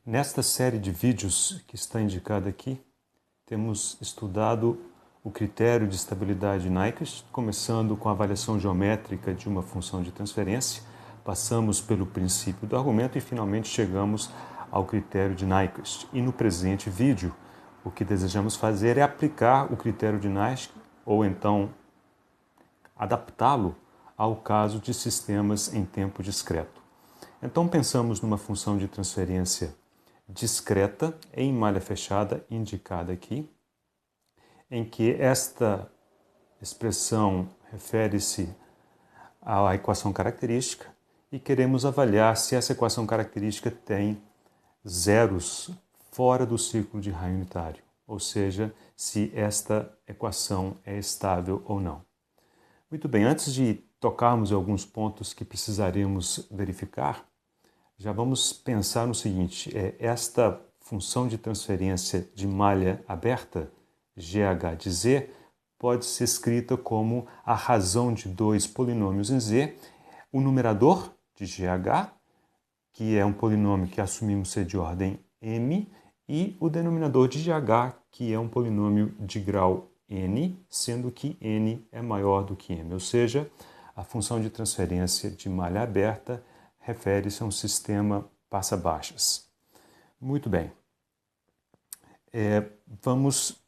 Nesta série de vídeos que está indicada aqui, temos estudado o critério de estabilidade Nyquist, começando com a avaliação geométrica de uma função de transferência, passamos pelo princípio do argumento e finalmente chegamos ao critério de Nyquist. E no presente vídeo, o que desejamos fazer é aplicar o critério de Nyquist, ou então adaptá-lo ao caso de sistemas em tempo discreto. Então pensamos numa função de transferência discreta em malha fechada, indicada aqui, em que esta expressão refere-se à equação característica e queremos avaliar se essa equação característica tem zeros fora do círculo de raio unitário, ou seja, se esta equação é estável ou não. Muito bem, antes de tocarmos em alguns pontos que precisaremos verificar, já vamos pensar no seguinte, esta função de transferência de malha aberta, GH de Z, pode ser escrita como a razão de dois polinômios em Z, o numerador de GH, que é um polinômio que assumimos ser de ordem M, e o denominador de GH, que é um polinômio de grau N, sendo que N é maior do que M, ou seja, a função de transferência de malha aberta refere-se a um sistema passa-baixas. Muito bem. Vamos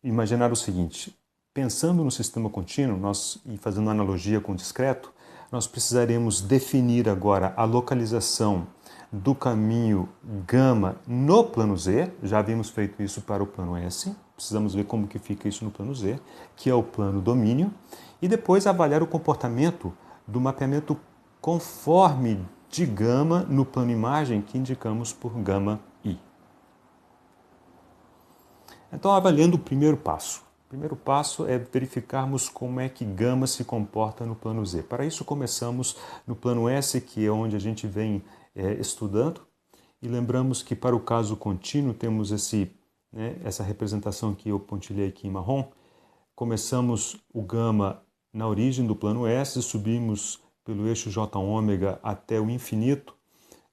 imaginar o seguinte. Pensando no sistema contínuo, e fazendo analogia com o discreto, nós precisaremos definir agora a localização do caminho gama no plano Z. Já havíamos feito isso para o plano S. Precisamos ver como que fica isso no plano Z, que é o plano domínio. E depois avaliar o comportamento do mapeamento conforme de gama no plano imagem que indicamos por gama I. Então, avaliando o primeiro passo. O primeiro passo é verificarmos como é que gama se comporta no plano Z. Para isso, começamos no plano S, que é onde a gente vem estudando, e lembramos que para o caso contínuo temos essa representação que eu pontilhei aqui em marrom. Começamos o gama na origem do plano S, subimos pelo eixo J⍵ até o infinito,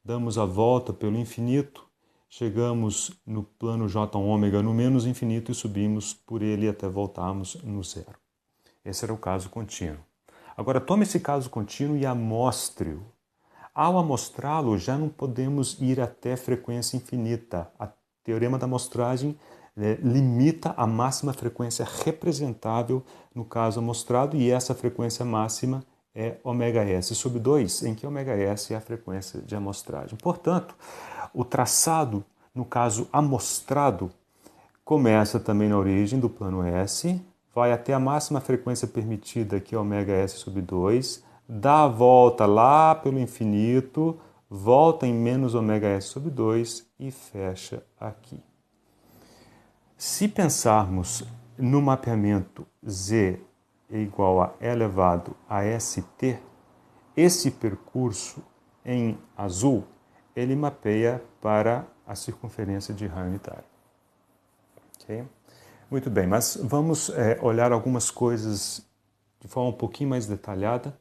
damos a volta pelo infinito, chegamos no plano J⍵ no menos infinito e subimos por ele até voltarmos no zero. Esse era o caso contínuo. Agora tome esse caso contínuo e amostre-o. Ao amostrá-lo, já não podemos ir até frequência infinita. O teorema da amostragem limita a máxima frequência representável no caso amostrado, e essa frequência máxima é ωs sobre 2, em que ωs é a frequência de amostragem. Portanto, o traçado, no caso amostrado, começa também na origem do plano S, vai até a máxima frequência permitida, que é ωs sobre 2, dá a volta lá pelo infinito, volta em menos ωs sobre 2 e fecha aqui. Se pensarmos no mapeamento Z é igual a E elevado a ST, esse percurso em azul, ele mapeia para a circunferência de raio unitário. Okay? Muito bem, mas vamos olhar algumas coisas de forma um pouquinho mais detalhada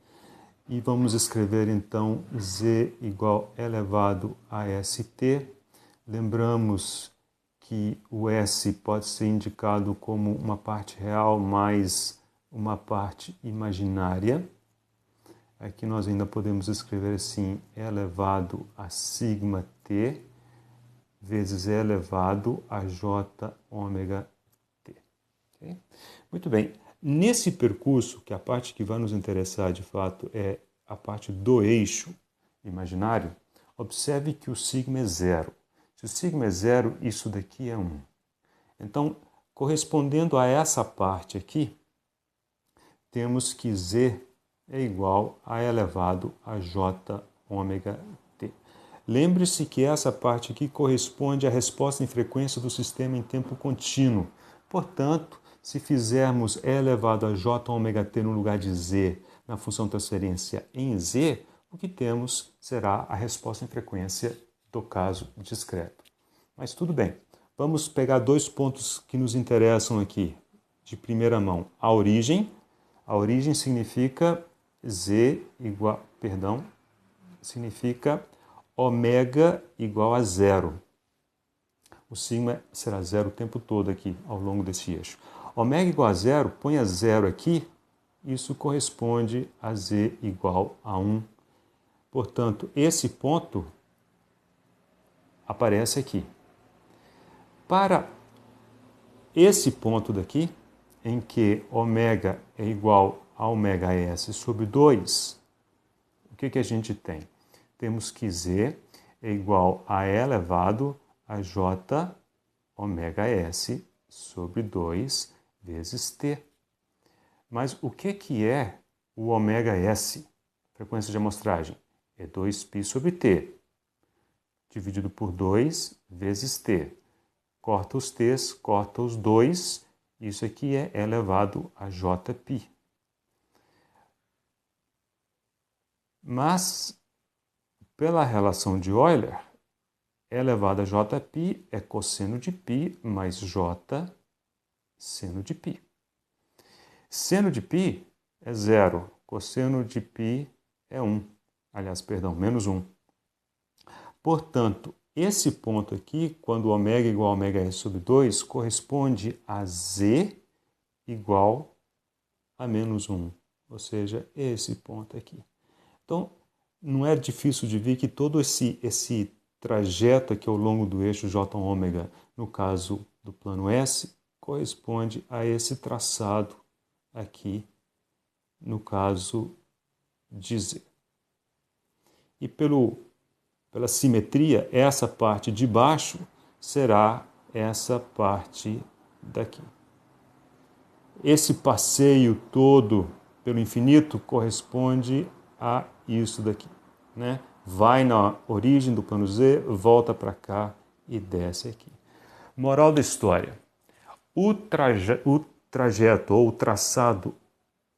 e vamos escrever então Z igual a E elevado a ST. Lembramos que o S pode ser indicado como uma parte real mais uma parte imaginária. Aqui nós ainda podemos escrever assim, E elevado a sigma t vezes E elevado a J⍵t. Okay? Muito bem. Nesse percurso, que a parte que vai nos interessar de fato é a parte do eixo imaginário, observe que o sigma é zero. Se o sigma é zero, isso daqui é 1. Então, correspondendo a essa parte aqui, temos que Z é igual a E elevado a J⍵t. Lembre-se que essa parte aqui corresponde à resposta em frequência do sistema em tempo contínuo. Portanto, se fizermos E elevado a J⍵t no lugar de Z na função transferência em Z, o que temos será a resposta em frequência do caso discreto. Mas tudo bem. Vamos pegar dois pontos que nos interessam aqui de primeira mão. A origem. A origem significa significa ômega igual a zero. O sigma será zero o tempo todo aqui, ao longo desse eixo. Ômega igual a zero, põe a zero aqui, isso corresponde a z igual a 1. Portanto, esse ponto aparece aqui. Para esse ponto daqui, em que ômega é igual a ômega s sobre 2, o que a gente tem? Temos que z é igual a e elevado a j ômega s sobre 2 vezes t. Mas o que é o ômega s? Frequência de amostragem é 2π sobre t, dividido por 2 vezes t. Corta os t's, corta os 2, isso aqui é elevado a jπ. Mas, pela relação de Euler, E elevado a jπ é cosseno de π mais j seno de π. Seno de π é 0, cosseno de π é 1. Aliás, perdão, menos 1. Portanto, esse ponto aqui, quando ômega igual a ômega s sobre 2, corresponde a z igual a menos 1. Ou seja, esse ponto aqui. Então, não é difícil de ver que todo esse trajeto aqui ao longo do eixo J-ômega, no caso do plano S, corresponde a esse traçado aqui, no caso de Z. E pela simetria, essa parte de baixo será essa parte daqui. Esse passeio todo pelo infinito corresponde a isso daqui, né? Vai na origem do plano Z, volta para cá e desce aqui. Moral da história. O trajeto ou o traçado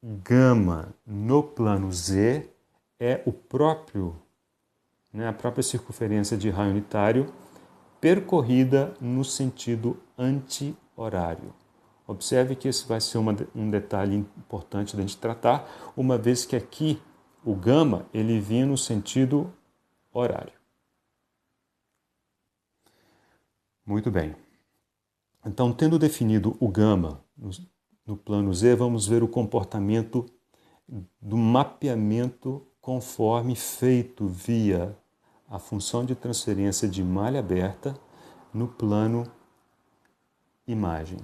gama no plano Z é o próprio, né, a própria circunferência de raio unitário percorrida no sentido anti-horário. Observe que esse vai ser um detalhe importante da gente tratar, uma vez que aqui o gama ele vinha no sentido horário. Muito bem. Então, tendo definido o gama no plano Z, vamos ver o comportamento do mapeamento conforme feito via a função de transferência de malha aberta no plano imagem.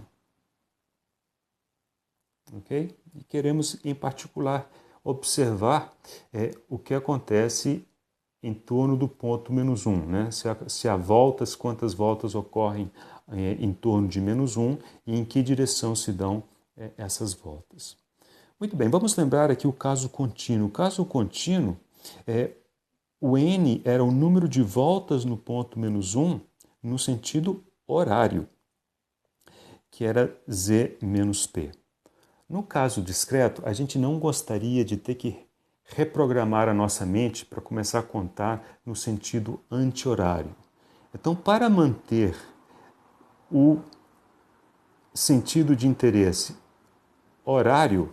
Ok? E queremos, em particular, observar o que acontece em torno do ponto menos 1, né? Se há voltas, quantas voltas ocorrem em torno de menos 1 e em que direção se dão essas voltas. Muito bem, vamos lembrar aqui o caso contínuo. O caso contínuo, o n era o número de voltas no ponto menos 1 no sentido horário, que era z menos p. No caso discreto, a gente não gostaria de ter que reprogramar a nossa mente para começar a contar no sentido anti-horário. Então, para manter o sentido de interesse horário,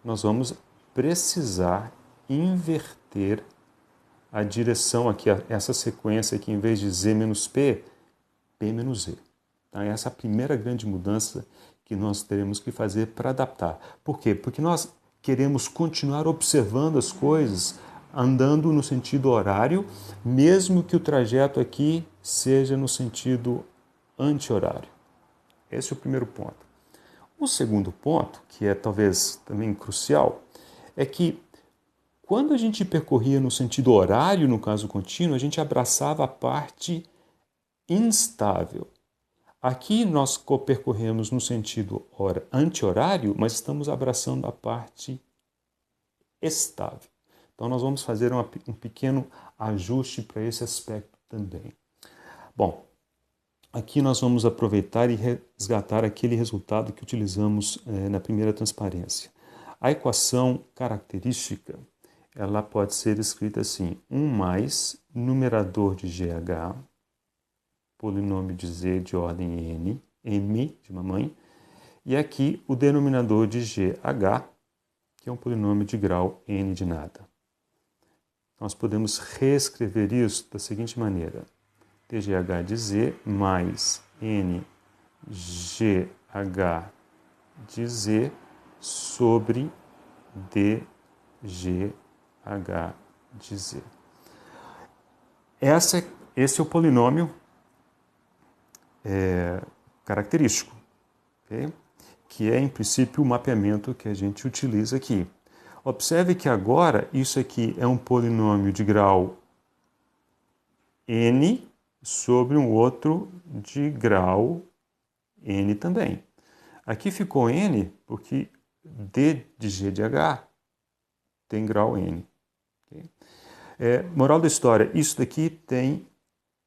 nós vamos precisar inverter a direção aqui, essa sequência aqui, em vez de z menos p, p menos z. Então, essa é a primeira grande mudança que nós teremos que fazer para adaptar. Por quê? Porque nós queremos continuar observando as coisas andando no sentido horário, mesmo que o trajeto aqui seja no sentido anti-horário. Esse é o primeiro ponto. O segundo ponto, que é talvez também crucial, é que quando a gente percorria no sentido horário, no caso contínuo, a gente abraçava a parte instável. Aqui nós percorremos no sentido anti-horário, mas estamos abraçando a parte estável. Então nós vamos fazer um pequeno ajuste para esse aspecto também. Bom, aqui nós vamos aproveitar e resgatar aquele resultado que utilizamos na primeira transparência. A equação característica, ela pode ser escrita assim: 1 mais numerador de GH, polinômio de Z de ordem N, M de mamãe, e aqui o denominador de GH, que é um polinômio de grau N de nada. Nós podemos reescrever isso da seguinte maneira. dgh de z mais ngh de z sobre dgh de z. Esse é o polinômio característico, okay? Que é, em princípio, o mapeamento que a gente utiliza aqui. Observe que agora isso aqui é um polinômio de grau n sobre um outro de grau n também. Aqui ficou n porque d de g de h tem grau n. Okay? Moral da história, isso daqui tem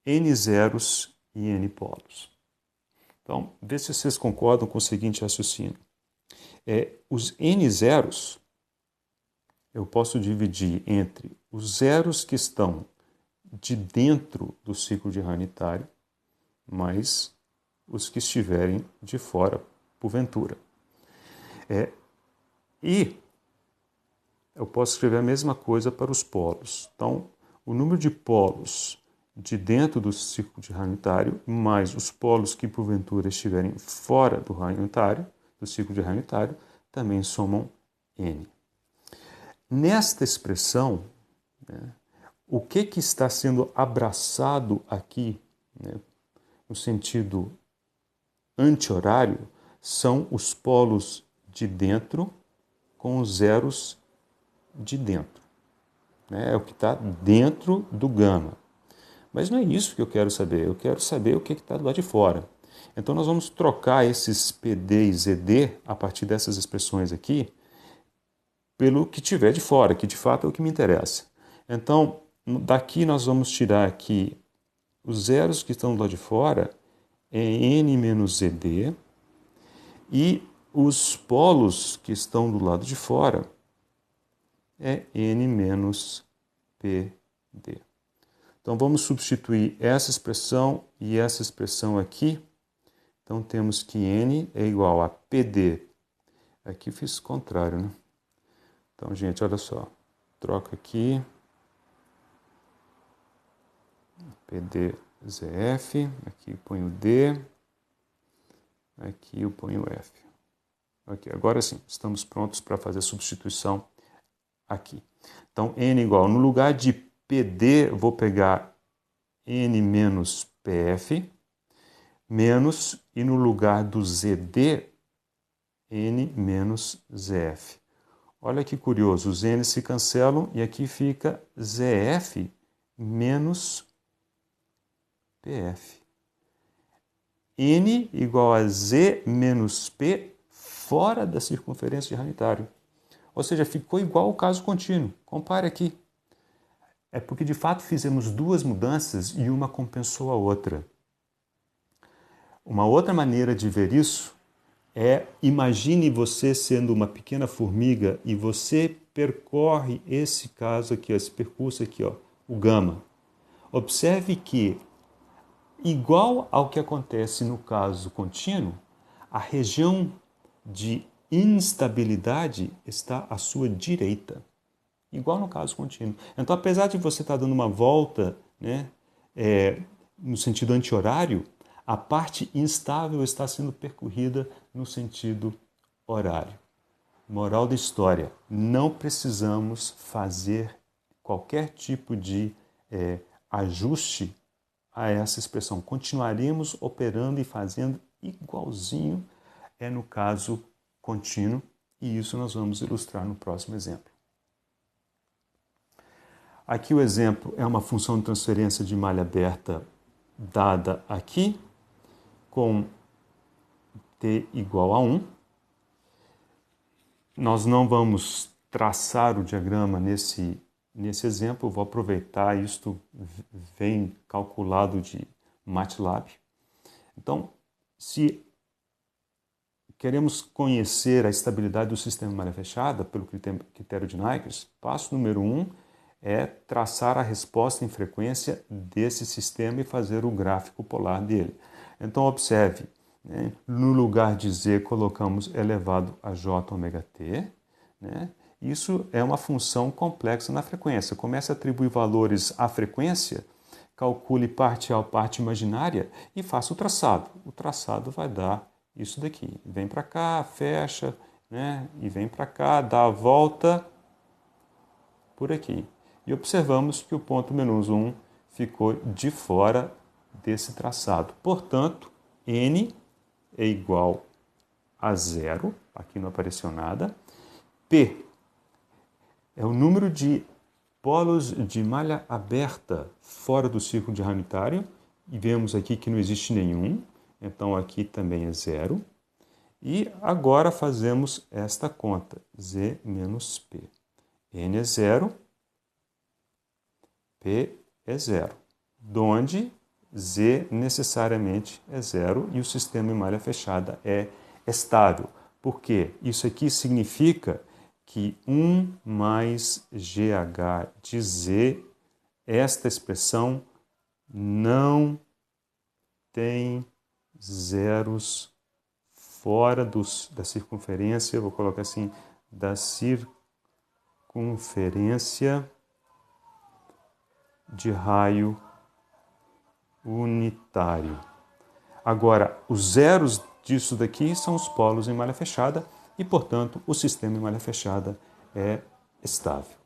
n zeros e n polos. Então, vê se vocês concordam com o seguinte raciocínio. Os n zeros eu posso dividir entre os zeros que estão de dentro do ciclo de Rao unitário mais os que estiverem de fora, porventura. E eu posso escrever a mesma coisa para os polos. Então, o número de polos de dentro do ciclo de Rao unitário mais os polos que porventura estiverem fora do Rao unitário, do ciclo de Rao unitário, também somam n. Nesta expressão, né, o que está sendo abraçado aqui, né, no sentido anti-horário, são os polos de dentro com os zeros de dentro. Né, é o que está dentro do gama. Mas não é isso que eu quero saber. Eu quero saber o que está do lado de fora. Então, nós vamos trocar esses PD e ZD, a partir dessas expressões aqui, pelo que tiver de fora, que de fato é o que me interessa. Então, daqui nós vamos tirar aqui os zeros que estão do lado de fora, é n menos zd, e os polos que estão do lado de fora é n menos pd. Então, vamos substituir essa expressão e essa expressão aqui. Então, temos que n é igual a pd. Aqui eu fiz o contrário, né? Então, gente, olha só. Troca aqui. PDZF. Aqui eu ponho D. Aqui eu ponho F. Ok, agora sim, estamos prontos para fazer a substituição aqui. Então, N igual, no lugar de PD, eu vou pegar N menos PF, menos, e no lugar do ZD, N menos ZF. Olha que curioso, os N se cancelam e aqui fica ZF menos PF. N igual a Z menos P fora da circunferência de Rao unitário. Ou seja, ficou igual ao caso contínuo. Compare aqui. É porque de fato fizemos duas mudanças e uma compensou a outra. Uma outra maneira de ver isso imagine você sendo uma pequena formiga e você percorre esse caso aqui, esse percurso aqui, ó, o gama. Observe que, igual ao que acontece no caso contínuo, a região de instabilidade está à sua direita, igual no caso contínuo. Então, apesar de você estar dando uma volta, né, no sentido anti-horário, a parte instável está sendo percorrida no sentido horário. Moral da história, não precisamos fazer qualquer tipo de ajuste a essa expressão. Continuaremos operando e fazendo igualzinho no caso contínuo, e isso nós vamos ilustrar no próximo exemplo. Aqui o exemplo é uma função de transferência de malha aberta dada aqui, com t igual a 1. Nós não vamos traçar o diagrama nesse exemplo, eu vou aproveitar, isto vem calculado de MATLAB. Então, se queremos conhecer a estabilidade do sistema malha fechada pelo critério de Nyquist, passo número 1 é traçar a resposta em frequência desse sistema e fazer o gráfico polar dele. Então, observe, né? No lugar de Z colocamos elevado a J ômega T, né? Isso é uma função complexa na frequência. Comece a atribuir valores à frequência, calcule parcial, parte imaginária e faça o traçado. O traçado vai dar isso daqui. Vem para cá, fecha, né? E vem para cá, dá a volta por aqui. E observamos que o ponto menos 1 ficou de fora desse traçado. Portanto, n é igual a 0, aqui não apareceu nada. P é o número de polos de malha aberta fora do círculo de raio unitário, e vemos aqui que não existe nenhum, então aqui também é 0. E agora fazemos esta conta, Z menos P. N é 0, P é 0, donde Z necessariamente é 0 e o sistema em malha fechada é estável. Por quê? Isso aqui significa que 1 mais GH de Z, esta expressão não tem zeros fora da circunferência, vou colocar assim, da circunferência de raio unitário. Agora, os zeros disso daqui são os polos em malha fechada e, portanto, o sistema em malha fechada é estável.